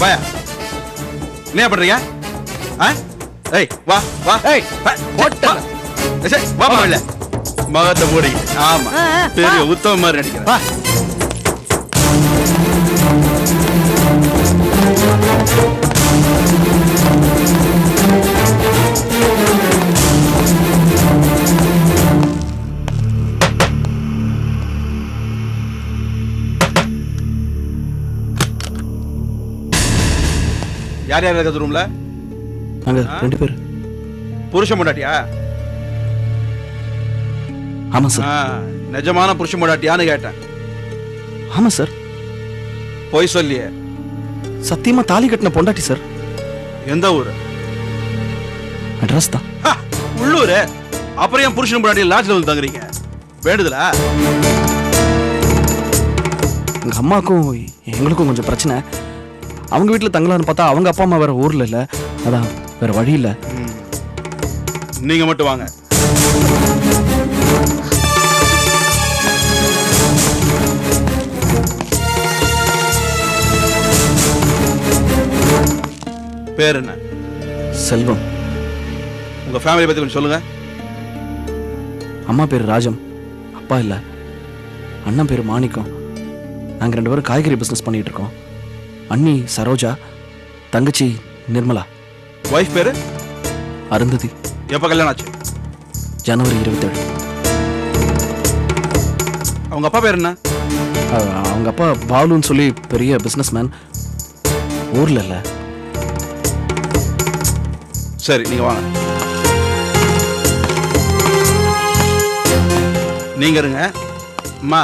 வாயா. என்ன பண்றீங்க? ஏய் வா வா. ஏய் போட்டா வா இல்ல மகத்தை மூடி. ஆமா பெரிய உத்தம மாதிரி நடிக்கிறேன். வா. யார் யார் இருக்கிறது ரூம்ல? நாங்க 2 பேர். புருஷன் பொண்டாட்டியா? ஆமா சார். நிஜமான புருஷன் பொண்டாட்டியான்னு கேட்டேன். ஆமா சார். போய் சொல்லியே. சத்தியமா தாலி கட்டின பொண்டாட்டி சார். எந்த ஊரு? அட்ரஸ் தான். உள்ளூர். அப்புறம் என் புருஷன் பொண்டாட்டி லாட்ஜ்ல வந்து தங்குறீங்க? வேண்டுதலா? எங்க அம்மாக்கும் எங்களுக்கும் கொஞ்சம் பிரச்சனை. அவங்க வீட்டுல தங்கலான்னு பார்த்தா அவங்க அப்பா அம்மா வேற ஊர்ல இல்ல. அதான் வேற வழி இல்ல. நீங்க மட்டும் வாங்க. பேர் என்ன? செல்வம். உங்க ஃபேமிலி பத்தி கொஞ்சம் சொல்லுங்க. அம்மா பேர் ராஜம், அப்பா இல்ல. அண்ணன் பேர் மாணிக்கம். நாங்க 2 பேரும் காய்கறி பிசினஸ் பண்ணிட்டு இருக்கோம். அண்ணி சரோஜா, தங்கச்சி நிர்மலா. வைஃப் பேரு? அருந்ததி. எப்ப கல்யாணம் ஆச்சு? ஜனவரி 27. அவங்க அப்பா பேர் என்ன? அவங்க அப்பா பாலுன்னு சொல்லி பெரிய பிசினஸ் மேன். ஊர்ல இல்ல. சரி நீங்க வாங்க. நீங்க இருங்க. அம்மா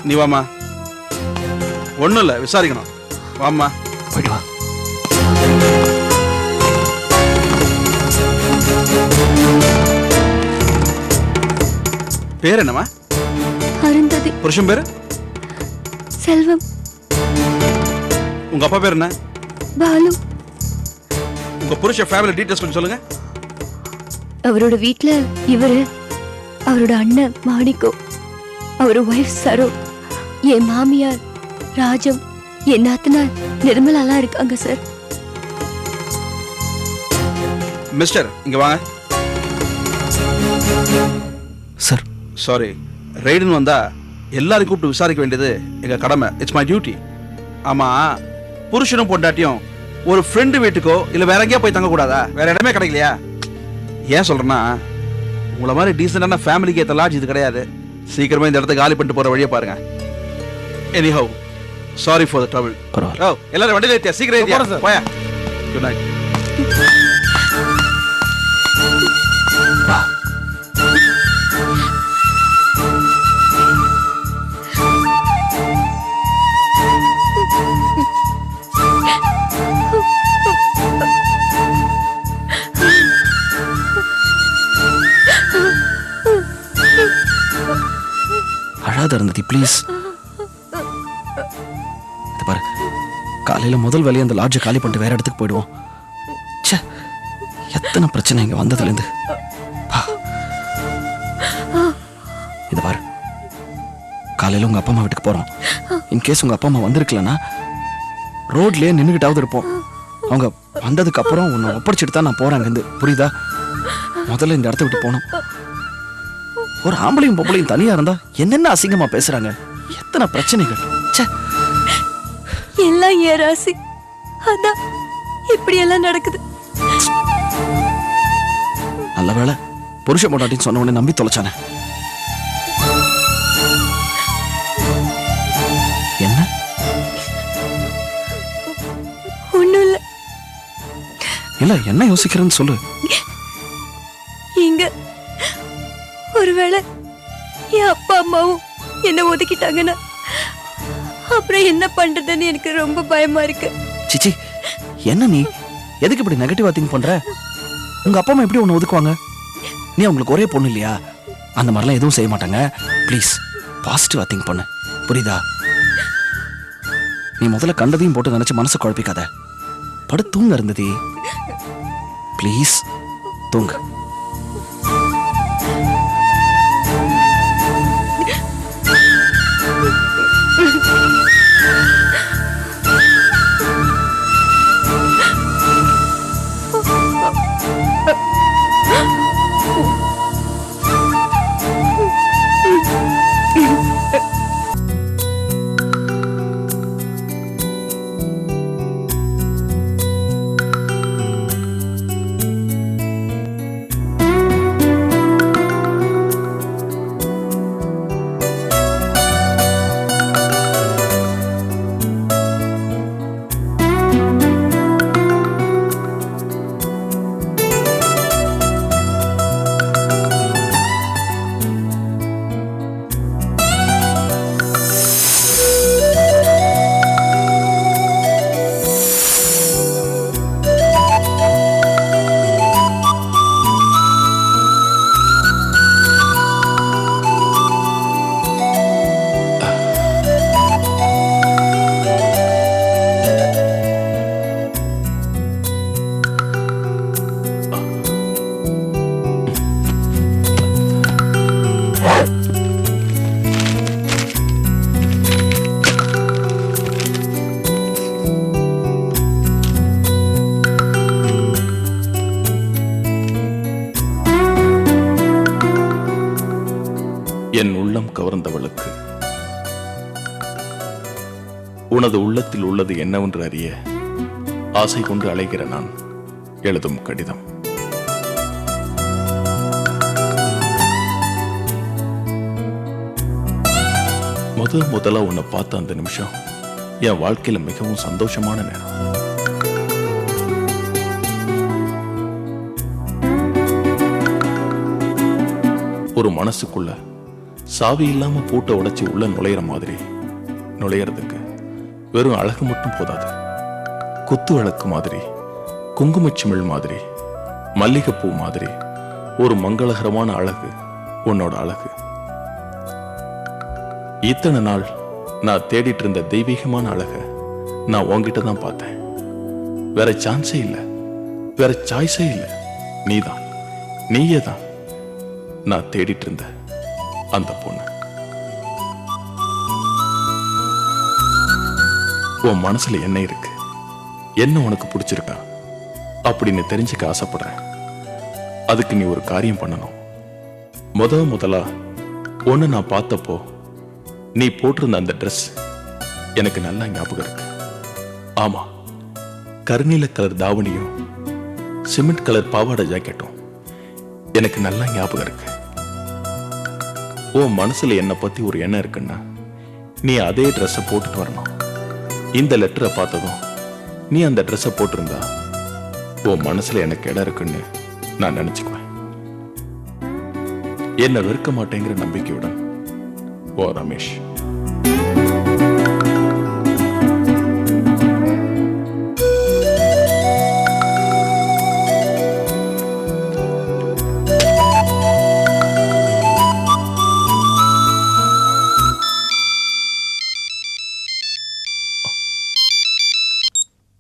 நீ வாமா. ஒண்ணும் இல்ல விசாரிக்கணும். வாம்மா. போயிட்டு வா. பேர் என்னம்மா? அருந்ததி. புருஷன் பேரு? செல்வம். உங்க அப்பா பேர் என்ன? பாலு. உங்க புருஷ ஃபேமிலி டீடைல்ஸ் கொஞ்சம் சொல்லுங்க. அவரோட வீட்ல இவரு, அவரோட அண்ணன் மாணிக்கம், அவரோட வைஃப் சரோ, என் மாமியார் ராஜம், என் நாத்தனார் நிர்மலாலாம் இருக்காங்க சார். மிஸ்டர் இங்க வாங்க. சார். சாரி, ரெய்டுன்னு வந்தா எல்லாரையும் கூப்பிட்டு விசாரிக்க வேண்டியது எங்க கடமை. It's my duty. ஆமா, புருஷனும் பொண்டாட்டியும் ஒரு ஃப்ரெண்டு வீட்டுக்கோ இல்ல வேற எங்கேயா போய் தங்க கூடாதா? வேற இடமே கிடைக்கலையா? ஏன் சொல்றேன்னா, உங்களை மாதிரி டீசென்டான ஃபேமிலிக்கு ஏற்ற லாட்ஜ் இது கிடையாது. சீக்கிரமா இந்த இடத்த காலி பண்ணிட்டு போற வழியை பாருங்க. Anyhow, sorry for the trouble. ஓ, எல்லாரும் வண்டியில ஏத்தியா? சீக்கிரம் ஏத்தியா? போயா. Good night. அழாத இருந்தது ப்ளீஸ். பாரு, காலையில முதல் வேலையை அந்த லாட்ஜை காலி பண்ணிட்டு வேற இடத்துக்கு போயிடுவோம். ச்சே, எத்தனை பிரச்சனை இங்க வந்ததுல இருந்து. இது பாரு, காலையில உங்க அப்பா அம்மா வீட்டுக்கு போறோம். இன்கேஸ் உங்க அப்பா அம்மா வந்திருக்கலன்னா ரோட்லயே நின்னுகிட்டாவது இருப்போம். அவங்க வந்ததுக்கு அப்புறம் உன்னை ஒப்படைச்சிட்டு தான் நான் போறேன் அங்கிருந்து. புரியுதா? முதல்ல இந்த இடத்த விட்டு போனோம். ஒரு ஆம்பளையும் பொம்பளையும் தனியா இருந்தா என்னென்ன அசிங்கமா பேசுறாங்க. எத்தனை பிரச்சனைகள். எல்லாம் ஏ ராசி. அதான் இப்படி எல்லாம் நடக்குது. நல்ல வேளை புருஷ பொண்டாட்டின்னு சொன்ன உடனே நம்பி தொலைச்சானே. என்ன? ஒண்ணும் இல்ல. இல்ல, என்ன யோசிக்கிறேன்னு சொல்லு. இங்க ஒருவேளை என் அப்பா அம்மாவும் என்ன ஒதுக்கிட்டாங்கன்னா அப்புறம் என்ன பண்றதுன்னு எனக்கு ரொம்ப பயமா இருக்கு. சிச்சி, என்ன நீ எதுக்கு இப்படி நெகட்டிவா திங்க் பண்ற? உங்க அப்பா அம்மா எப்படி உன்னை ஒதுக்குவாங்க? நீ அவங்களுக்கு ஒரே பொண்ணு இல்லையா? அந்த மாதிரிலாம் எதுவும் செய்ய மாட்டாங்க. ப்ளீஸ் பாசிட்டிவா திங்க் பண்ணு. புரியுதா? நீ முதல்ல கண்டதையும் போட்டு நினைச்சு மனசை குழப்பிக்காத. படு, தூங்க இருந்தது. ப்ளீஸ் தூங்க. என் உள்ளம் கவர்ந்தவளுக்கு உனது உள்ளத்தில் உள்ளது என்னவென்று அறிய ஆசை கொண்டு அலைகிற நான் எழுதும் கடிதம். முதலா உன்னை பார்த்த அந்த நிமிஷம் என் வாழ்க்கையில மிகவும் சந்தோஷமான நேரம். ஒரு மனசுக்குள்ள சாவி இல்லாம பூட்டை உடைச்சு உள்ள நுழையிற மாதிரி நுழையறதுக்கு வெறும் அழகு மட்டும் போதாது. குத்து விளக்கு மாதிரி, குங்குமச்சிமிழ் மாதிரி, மல்லிகைப்பூ மாதிரி ஒரு மங்களகரமான அழகு உன்னோட அழகு. இத்தனை நாள் நான் தேடிட்டு இருந்த தெய்வீகமான அழக நான் உன்கிட்ட தான் பார்த்தேன். வேற சான்ஸே இல்லை, வேற சாய்ஸே இல்லை. நீதான், நீயே தான் நான் தேடிட்டு இருந்த அந்த பொண்ணு. உன் மனசுல என்ன இருக்கு, என்ன உனக்கு பிடிச்சிருக்கா அப்படின்னு தெரிஞ்சுக்க ஆசைப்படுறேன். அதுக்கு நீ ஒரு காரியம் பண்ணணும். முதலா ஒன்னு நான் பார்த்தப்போ நீ போட்டிருந்த அந்த ட்ரெஸ் எனக்கு நல்லா ஞாபகம் இருக்கு. ஆமா, கருநீல கலர் தாவணியும் சிமெண்ட் கலர் பாவாடை ஜாக்கெட்டும் எனக்கு நல்லா ஞாபகம் இருக்கு. உன் மனசுல என்னை பத்தி ஒரு எண்ணம் இருக்குன்னா நீ அதே ட்ரெஸ்ஸை போட்டுட்டு வரணும். இந்த லெட்டரை பார்த்ததும் நீ அந்த ட்ரெஸ்ஸை போட்டிருந்தா உன் மனசுல எனக்கு இடம் இருக்குன்னு நான் நினைச்சுக்குவேன். என்ன வெறுக்க மாட்டேங்கிற நம்பிக்கையுடன் ஓ ரமேஷ்.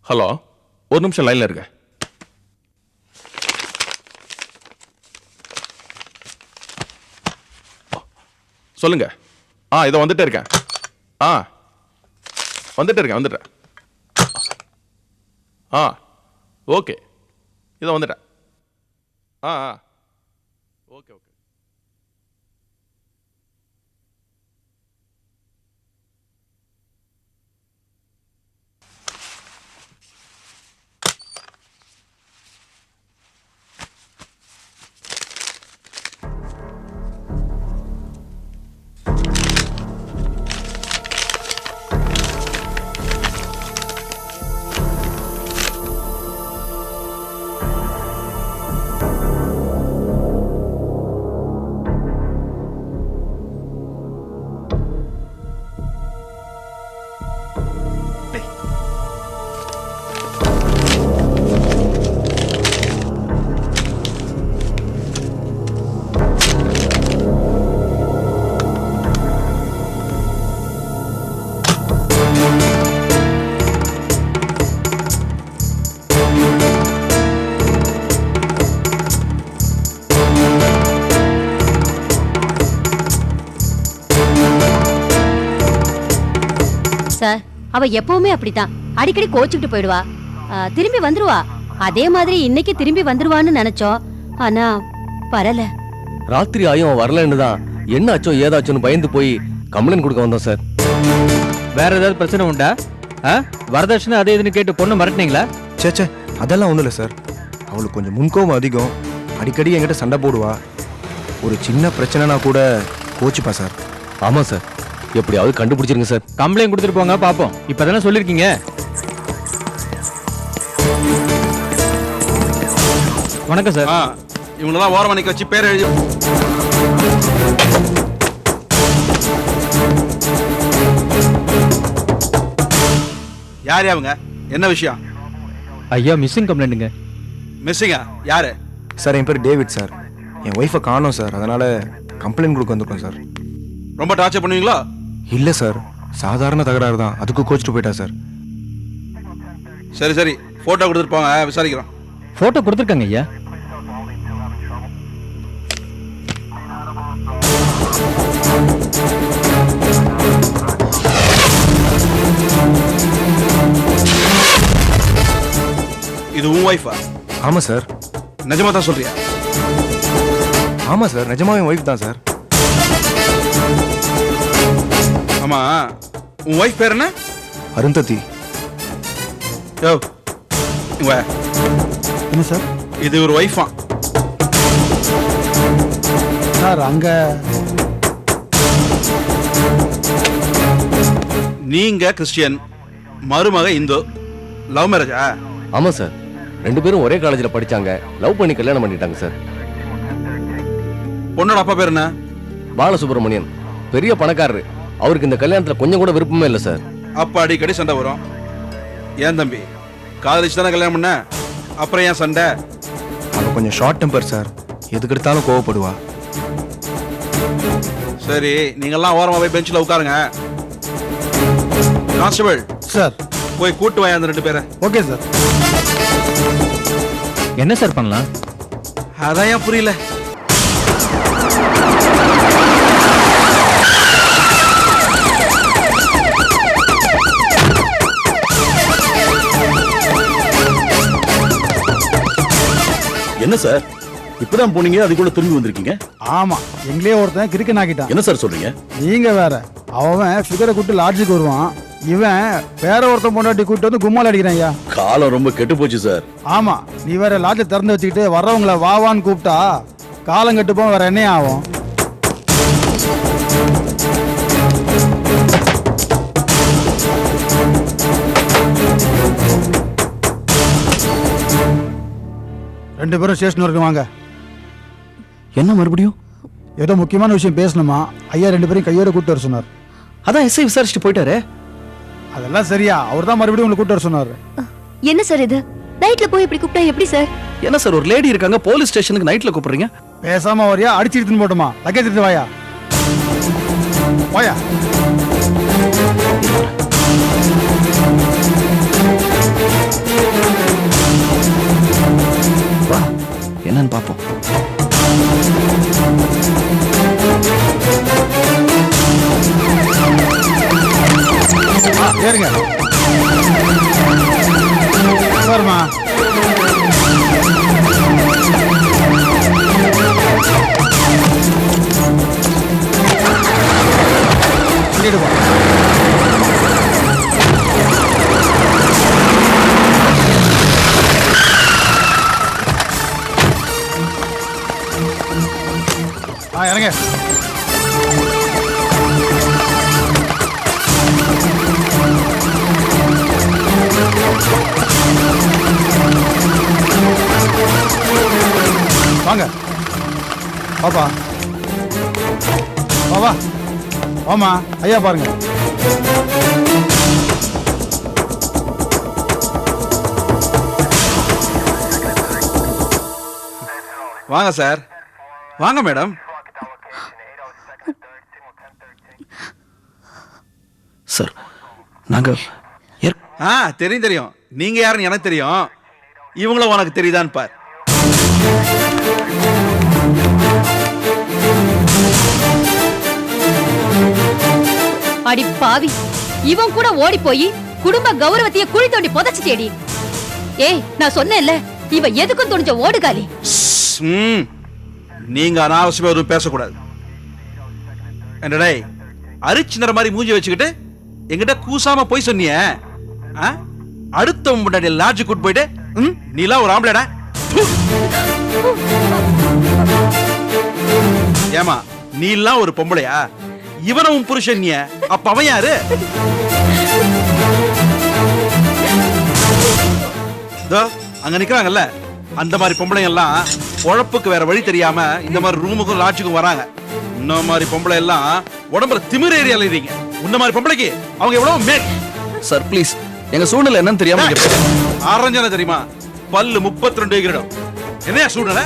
ஹலோ, ஒரு நிமிஷம் லைன்ல இருக்க. சொல்லுங்க. இதோ வந்துட்டே இருக்கேன். வந்துட்டேன். ஓகே, இதோ வந்துட்டேன். ஓகே. சார், அவ எப்பவுமே அப்படித்தான். அடிக்கடி கோச்சுக்கிட்டு போயிடுவா, திரும்பி வந்துருவா. அதே மாதிரி இன்னைக்கு திரும்பி வந்துருவான்னு நினைச்சோம், ஆனா வரல. ராத்திரி ஆயும் வரலன்னு தான் என்ன ஆச்சோ ஏதாச்சோன்னு பயந்து போய் கம்ப்ளைண்ட் கொடுக்க வந்தோம் சார். வேற ஏதாவது பிரச்சனை உண்டா? வரதட்சணை அதே இதுன்னு கேட்டு பொண்ணு மிரட்டினீங்களா? சேச்சே, அதெல்லாம் ஒன்றும் இல்லை சார். அவளுக்கு கொஞ்சம் முன்கோபம் அதிகம். அடிக்கடி என்கிட்ட சண்டை போடுவா. ஒரு சின்ன பிரச்சனைனா கூட கோச்சுப்பா சார். ஆமாம் சார், எப்படியாவது கண்டுபிடிச்சிருங்க சார். கம்ப்ளைண்ட் கொடுத்துட்டு போங்க பாப்போம். இப்பதானே சொல்லிருக்கீங்க. வணக்கம் சார். இவங்களெல்லாம் ஓரமா நிக்க வச்சு பேர் எழுதி. யார் அவங்க? என்ன விஷயம்? ஐயா, மிஸ்ஸிங் கம்ப்ளைண்ட்டுங்க. மிஸ்ஸிங்கா? யாரு சார்? என் பேர் டேவிட் சார். என் ஒய்ஃபை காணோம் சார், அதனால கம்ப்ளைண்ட் கொடுக்க வந்திருக்கோம் சார். ரொம்ப டார்ச்சர் பண்ணுவீங்களா? இல்லை சார், சாதாரண தகராறு தான். அதுக்கு கோச்சிட்டு போயிட்டா சார். சரி போட்டோ கொடுத்துட்டு போங்க, விசாரிக்கிறோம். போட்டோ கொடுத்துருக்காங்க ஐயா. ஒய்ஃபா? ஆமாம் சார். நிஜமா தான் சொல்றியா? ஆமாம் சார், நிஜமாவே என் ஒய்ஃப் தான் சார். ஆமா, உன் ஒய்ஃப் பேர் என்ன? அருந்ததி. யோ இங்க வா. என்ன சார்? இது ஒரு ஒய்ஃபா? சார் அங்க நீங்க கிறிஸ்டியன், மருமக இந்து, லவ் மேரேஜா? ஆமா சார், 2 பேரும் ஒரே காலேஜ்ல படிச்சாங்க, லவ் பண்ணி கல்யாணம் பண்ணிட்டாங்க சார். பொண்ணோட அப்பா பேர் என்ன? பாலசுப்ரமணியன், பெரிய பணக்காரரு. அவருக்கு இந்த கல்யாணத்துல கொஞ்சம் கூட விருப்பமே இல்லை சார். அப்ப அடிக்கடி சண்டை வரும். ஏன் தம்பி, காதலிச்சு தானே கல்யாணம் பண்ண, அப்புறம் ஏன் சண்டை? அவள் கொஞ்சம் ஷார்ட் டெம்பர் சார், எதுக்கு எடுத்தாலும் கோவப்படுவா. சரி, நீங்கெல்லாம் ஓரமா போய் பெஞ்சில் உட்காருங்க. Constable sir. போய் கூட்டு வாங்க அந்த 2 பேரை. Okay sir. என்ன சார் பண்ணலாம்? அதான் ஏன் புரியல. என்ன சார், இப்பதான் போனீங்க, அதுக்குள்ள திரும்பி வந்திருக்கீங்க? ஆமா, எங்களே ஒருத்தன் கிரிக்கெட் ஆக்கிட்டான். என்ன சார் சொல்றீங்க? நீங்க வேற. அவன் ஃபிகரை கூட்டு லாட்ஜுக்கு வருவான், இவன் வேற ஒருத்தன் பொண்டாட்டி கூட்டு வந்து கும்மால் அடிக்கிறான் ஐயா. காலம் ரொம்ப கெட்டு போச்சு சார். ஆமா, நீ வேற லாட்ஜை திறந்து வச்சுக்கிட்டு வர்றவங்கள வாவான்னு கூப்பிட்டா காலம் கெட்டு போக வேற என்ன ஆகும்? ரெண்டு பேரும் ஸ்டேஷன் வரைக்கும் வாங்க. என்ன மறுபடியும்? ஏதோ முக்கியமான விஷயம் பேசணுமா? ஐயா 2 பேரையும் கையோட கூட்டு வர சொன்னார். அதான் எஸ்ஐ விசாரிச்சுட்டு போயிட்டாரு. அதெல்லாம் சரியா, அவர் தான் மறுபடியும் உங்களை கூட்டு வர சொன்னார். என்ன சார் இது? நைட்ல போய் இப்படி கூப்பிட்டா எப்படி சார்? என்ன சார், ஒரு லேடி இருக்காங்க, போலீஸ் ஸ்டேஷனுக்கு நைட்ல கூப்பிடுறீங்க? பேசாம வரியா, அடிச்சு எடுத்துன்னு போட்டுமா? லக்கேஜ் எடுத்து வாயா. வாயா. வா, என்னன்னு பாப்போம். ஏறுங்க. வருமா? இங்கிட்டு போ. இறங்க. வாங்க பாப்பா, வா வாமா. ஐயா பாருங்க. வாங்க சார், வாங்க மேடம். சார், நாங்க தெரியும் தெரியும், நீங்க யாருன்னு எனக்கு தெரியும். இவங்கள உனக்கு தெரியுதான்னு பார். அடி பாவி, இவன் கூட ஓடி போய் குடும்ப கௌரவத்தையே குழி தோண்டி புதைச்சிட்டேடி. ஏய், நான் சொன்னேன்ல, இவ எதுக்கும் துணிஞ்ச ஓடுகாலி. நீங்க அனாவசியமா எதுவும் பேசக்கூடாது. என்னடே, அரிச்சினர மாதிரி மூஞ்சி வச்சுக்கிட்டு எங்கிட்ட கூசாம போய் சொன்னிய. அடுத்த முன்னாடி லாட்ஜு கூட்டு போயிட்டு நீலாம் ஒரு ஆம்பளடா. ஏமா, நீ எல்லாம் ஒரு பொம்பளையா? இவனும் புருஷன், அப்ப அவன் யாரு? அங்க நிக்கிறாங்கல்ல, அந்த மாதிரி பொம்பளை எல்லாம் பொழப்புக்கு வேற வழி தெரியாம இந்த மாதிரி ரூமுக்கும் லாட்ஜுக்கும் வராங்க. இந்த மாதிரி பொம்பளை எல்லாம் உடம்புல திமிர் ஏறி அலைறீங்க. இந்த மாதிரி பொம்பளைக்கு அவங்க எவ்வளவு மேல். சார் ப்ளீஸ், எங்க சூழ்நிலை என்னன்னு தெரியாம ஆரஞ்சன தெரியுமா? பல்லு 32 கிரீடம். என்னையா சூழ்நிலை?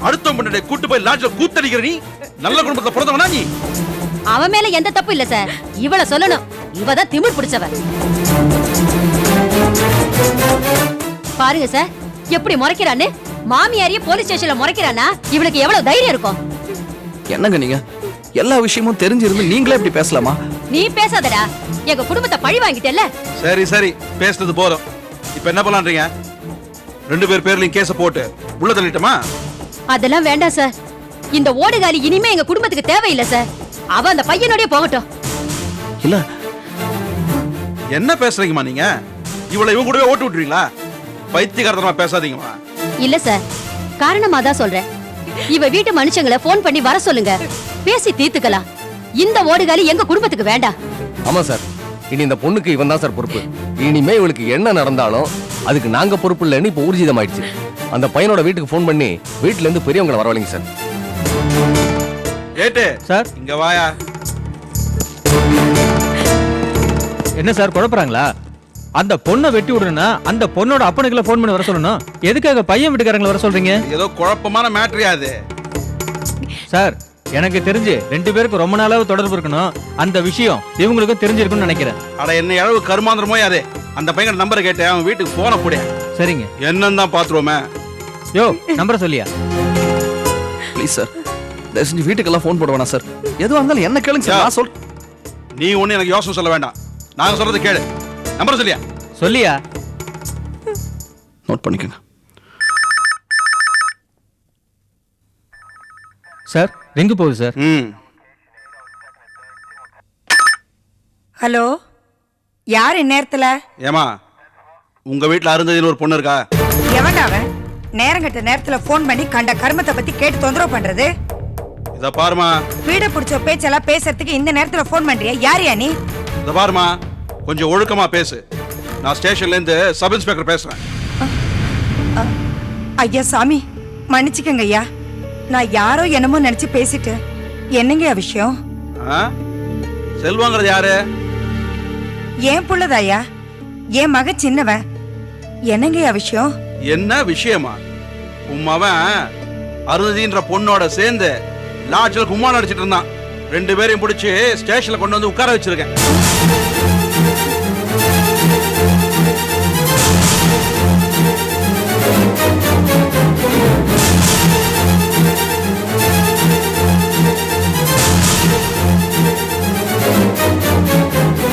அடுத்த முன்னாடி கூட்டு போய் லாட்ஜ்ல கூத்தடிக்கிற நீ நல்ல குடும்பத்துல பிறந்தவனா நீ? அவன் மேல எந்த தப்பு இல்ல சார், இவள சொல்லணும். இவதான் திமிர் பிடிச்சவ. பாருங்க சார், எப்படி முறைக்கிறான்னு. மாமியாரியே போலீஸ் ஸ்டேஷன்ல முறைக்கிறானா? இவளுக்கு எவ்வளவு தைரியம் இருக்கும்? என்னங்க நீங்க எல்லா விஷயமும் தெரிஞ்சிருந்து நீங்களே இப்படி பேசலாமா? நீ பேசாதடா, எங்க குடும்பத்தை பழி வாங்கிட்டல. சரி சரி, பேசுனது போதும். இப்ப என்ன பண்ணலான்றீங்க? 2 பேர் பேர்லயும் கேஸ போட்டு உள்ள தள்ளிட்டோமா? அதெல்லாம் வேண்டாம் சார். இந்த ஓடுகாலி இனிமே எங்க குடும்பத்துக்கு தேவையில்லை சார். அவ அந்த பையனோடய போகட்டும். இல்ல என்ன பேசுறீங்கம்மா நீங்க? இவளை இவங்க கூடவே ஓட்டு விட்டுருவீங்களா? பைத்தியக்காரத்தனமா பேசாதீங்கம்மா. இல்ல சார், காரணமா தான் சொல்றேன். இவ வீட்டு மனுஷங்களை போன் பண்ணி வர சொல்லுங்க, பேசி தீர்த்துக்கலாம். இந்த ஓடுகாலி எங்க குடும்பத்துக்கு வேண்டாம். ஆமா சார், இனி இந்த பொண்ணுக்கு இவன் தான் சார் பொறுப்பு. இனிமே இவளுக்கு என்ன நடந்தாலும் அதுக்கு நாங்க பொறுப்பு இல்லைன்னு இப்போ ஊர்ஜிதமாயிடுச்சு. அந்த பையனோட வீட்டுக்கு ஃபோன் பண்ணி வீட்டுல இருந்து பெரியவங்களை வரவழைங்க சார். கேட்டு சார் இங்க வாயா. என்ன சார் குழப்பறாங்களா? அந்த பொண்ணை வெட்டி விடுறேன்னா அந்த பொண்ணோட அப்பனுக்குள்ள ஃபோன் பண்ணி வர சொல்லணும். எதுக்காக பையன் வீட்டுக்காரங்களை வர சொல்றீங்க? ஏதோ குழப்பமான மேட்டரியா அது. சார் எனக்கு தெரிஞ்சு 2 பேருக்கு ரொம்ப நாளாவே தொடர்பு இருக்கணும். அந்த விஷயம் இவங்களுக்கும் தெரிஞ்சிருக்கும்னு நினைக்கிறேன். அட என்ன அளவு கருமாந்திரமோ யாரு? அந்த பையன் நம்பரை கேட்டேன், அவன் வீட்டுக்கு போன போடியா. சரிங்க. என்னன்னு தான் பாத்துருவோமே. யோ நம்பரை சொல்லியா? ப்ளீஸ் சார், தயவு செஞ்சு வீட்டுக்கெல்லாம் ஃபோன் போட வேணாம் சார். எதுவாக இருந்தாலும் என்ன கேளுங்க சார். நான் சொல். நீ ஒண்ணு எனக்கு யோசனை சொல்ல வேண்டாம். நாங்க சொல்றது கேளு. நம்பரை சொல்லியா? சொல்லியா? நோட் பண்ணிக்கோங்க. சார் ரிங்கு போகுது சார். ஹலோ, யார் இந்நேரத்துல? ஏமா உங்க வீட்டுல அருந்ததின்னு ஒரு பொண்ணு இருக்கா? எவன்டா அவன்? நேரங்கட்ட நேரத்துல போன் பண்ணி கண்ட கர்மத்தை பத்தி கேட்டு தொந்தரவு பண்றது? இத பாருமா, வீட புடிச்ச பேச்செல்லாம் பேசுறதுக்கு இந்த நேரத்துல போன் பண்றியா? யாரையா நீ? இத பாருமா, கொஞ்சம் ஒழுக்கமா பேசு. நான் ஸ்டேஷன்ல இருந்து சப் இன்ஸ்பெக்டர் பேசுறேன். ஐயா சாமி, மன்னிச்சுக்கங்க ஐயா. நான் யாரோ என்னமோ நினைச்சு பேசிட்டேன். என்னங்க விஷயம்? செல்வாங்கிறது யாரு? ஏன் புள்ளதாயா? என் மக சின்னவன். என்னங்க விஷயம்? என்ன விஷயமா? உம்மவன் அருந்ததின்ற பொண்ணோட சேர்ந்து லாட்ஜில் கும்மாளம் அடிச்சிட்டு இருந்தான். 2 பேரையும் பிடிச்சி ஸ்டேஷன்ல கொண்டு வந்து உட்கார வச்சிருக்கேன்.